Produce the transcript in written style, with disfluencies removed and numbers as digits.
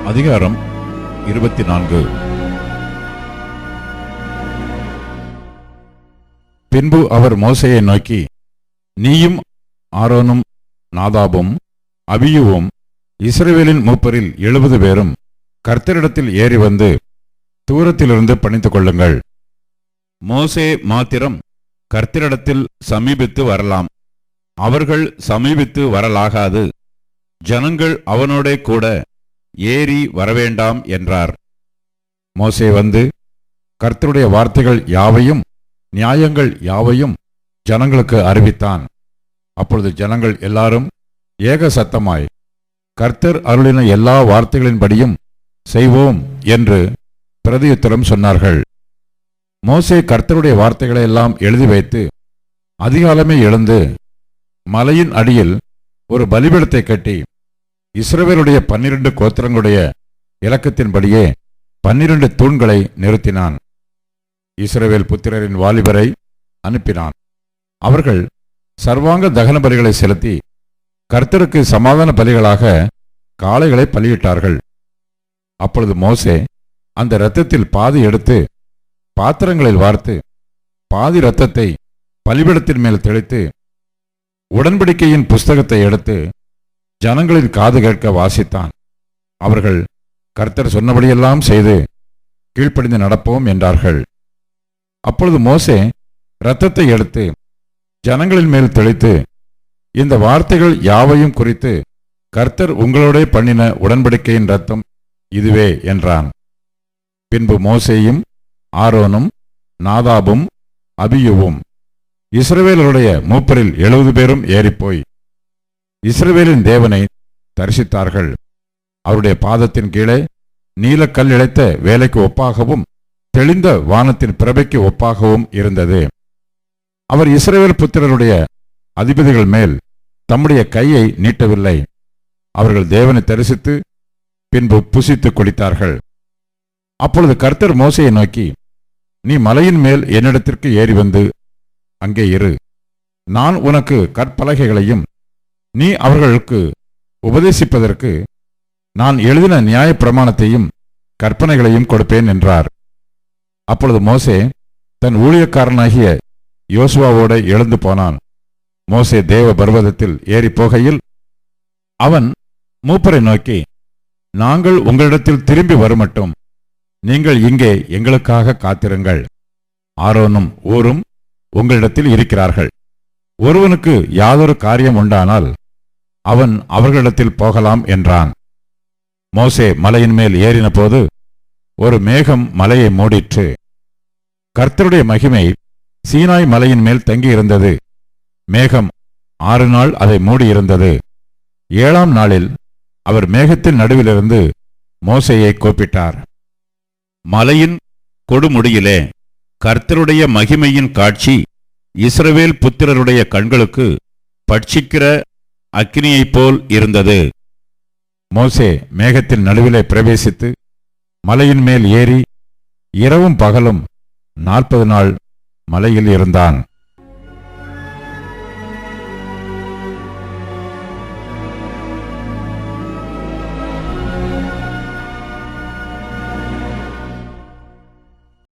அதிகாரம் 24. பின்பு அவர் மோசேயை நோக்கி, நீயும் ஆரோனும் நாதாபும் அபியூவும் இஸ்ரவேலின் மூப்பரில் 70 பேரும் கர்த்தரிடத்தில் ஏறி வந்து தூரத்திலிருந்து பணிந்து கொள்ளுங்கள். மோசே மாத்திரம் கர்த்தரிடத்தில் சமீபித்து வரலாம், அவர்கள் சமீபித்து வரலாகாது. ஜனங்கள் அவனோடே கூட ஏறி வரவேண்டாம் என்றார். மோசே வந்து கர்த்தருடைய வார்த்தைகள் யாவையும் நியாயங்கள் யாவையும் ஜனங்களுக்கு அறிவித்தான். அப்பொழுது ஜனங்கள் எல்லாரும் ஏக சத்தமாய் கர்த்தர் அருளின எல்லா வார்த்தைகளின்படியும் செய்வோம் என்று பிரதியுத்தரம் சொன்னார்கள். மோசே கர்த்தருடைய வார்த்தைகளை எல்லாம் எழுதி வைத்து அதிகாலமே எழுந்து மலையின் அடியில் ஒரு பலிபீடத்தை கட்டி இஸ்ரவேலுடைய 12 கோத்திரங்களுடைய இலக்கத்தின்படியே 12 தூண்களை நிறுத்தினான். இஸ்ரவேல் புத்திரரின் வாலிபரை அனுப்பினான். அவர்கள் சர்வாங்க தகன பலிகளை செலுத்தி கர்த்தருக்கு சமாதான பலிகளாக காளைகளை பலியிட்டார்கள். அப்பொழுது மோசே அந்த இரத்தத்தில் பாதி எடுத்து பாத்திரங்களில் வார்த்து பாதி இரத்தத்தை பலிபீடத்தின் மேல் தெளித்து உடன்படிக்கையின் புஸ்தகத்தை எடுத்து ஜனங்களின் காது கேட்க வாசித்தான். அவர்கள் கர்த்தர் சொன்னபடியெல்லாம் செய்து கீழ்ப்படிந்து நடப்போம் என்றார்கள். அப்பொழுது மோசே இரத்தத்தை எடுத்து ஜனங்களின் மேல் தெளித்து, இந்த வார்த்தைகள் யாவையும் குறித்து கர்த்தர் உங்களோட பண்ணின உடன்படிக்கையின் இரத்தம் இதுவே என்றான். பின்பு மோசேயும் ஆரோனும் நாதாபும் அபியூவும் இஸ்ரவேலருடைய மூப்பரில் 70 பேரும் ஏறிப்போய் இஸ்ரவேலின் தேவனை தரிசித்தார்கள். அவருடைய பாதத்தின் கீழே நீலக்கல் இழைத்த வேலைக்கு ஒப்பாகவும் தெளிந்த வானத்தின் பிரபைக்கு ஒப்பாகவும் இருந்தது. அவர் இஸ்ரவேல் புத்திரருடைய அதிபதிகள் மேல் தம்முடைய கையை நீட்டவில்லை. அவர்கள் தேவனை தரிசித்து பின்பு புசித்து குடித்தார்கள். அப்பொழுது கர்த்தர் மோசேயை நோக்கி, நீ மலையின் மேல் என்னிடத்திற்கு ஏறி வந்து அங்கே இரு. நான் உனக்கு கற்பலகைகளையும் நீ அவர்களுக்கு உபதேசிப்பதற்கு நான் எழுதின நியாய பிரமாணத்தையும் கற்பனைகளையும் கொடுப்பேன் என்றார். அப்பொழுது மோசே தன் ஊழியக்காரனாகிய யோசுவாவோடு எழுந்து போனான். மோசே தேவ பர்வதத்தில் ஏறி போகையில் அவன் மூப்பரை நோக்கி, நாங்கள் உங்களிடத்தில் திரும்பி வருமட்டும் நீங்கள் இங்கே எங்களுக்காக காத்திருங்கள். ஆரோனும் ஊரும் உங்களிடத்தில் இருக்கிறார்கள். ஒருவனுக்கு யாதொரு காரியம் உண்டானால் அவன் அவர்களிடத்தில் போகலாம் என்றான். மோசே மலையின் மேல் ஏறின போது ஒரு மேகம் மலையை மூடிற்று. கர்த்தருடைய மகிமை சீனாய் மலையின் மேல் தங்கியிருந்தது. மேகம் 6 நாள் அதை மூடியிருந்தது. 7ஆம் நாளில் அவர் மேகத்தின் நடுவிலிருந்து மோசேயை கூப்பிட்டார். மலையின் கொடுமுடியிலே கர்த்தருடைய மகிமையின் காட்சி இஸ்ரவேல் புத்திரருடைய கண்களுக்கு பட்சிக்கிற அக்கினியைப் போல் இருந்தது. மோசே மேகத்தின் நடுவிலே பிரவேசித்து மலையின் மேல் ஏறி இரவும் பகலும் 40 நாள் மலையில் இருந்தான்.